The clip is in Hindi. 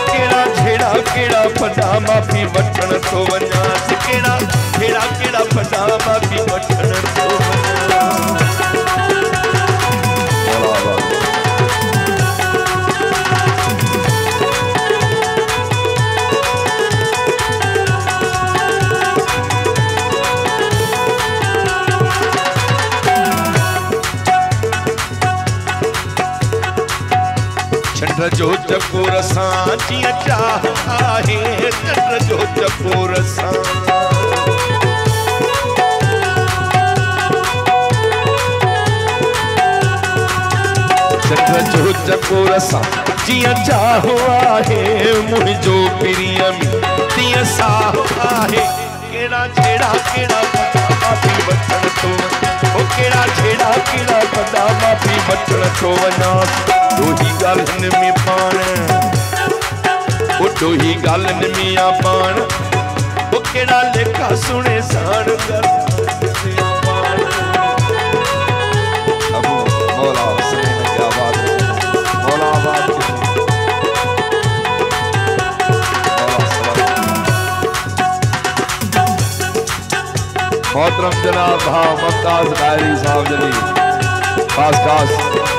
केड़ा छेड़ा केड़ा पदा माफी वठण तो वञा केड़ा छेड़ा केड़ा पदा माफी वठण तो वञा चंद्र जो चकोर सां जिया चाह आहे चंद्र जो चकोर सां चंद्र जो चकोर सां जिया चाह आहे मुझो प्रियम तिया साह आहे केड़ा छेड़ा केड़ा पदा माफी वठण तो ओ केड़ा छेड़ा केड़ा पदा माफी वठण तो वञा दोही गालन में पान ओ दोही गालन में आ पान ओ केड़ा लेखा सुने साण कर अबू मौला सुने में क्या बात है मौला बात मोहतरम जनाब भाव मुमताज डायरी साहब जली खास खास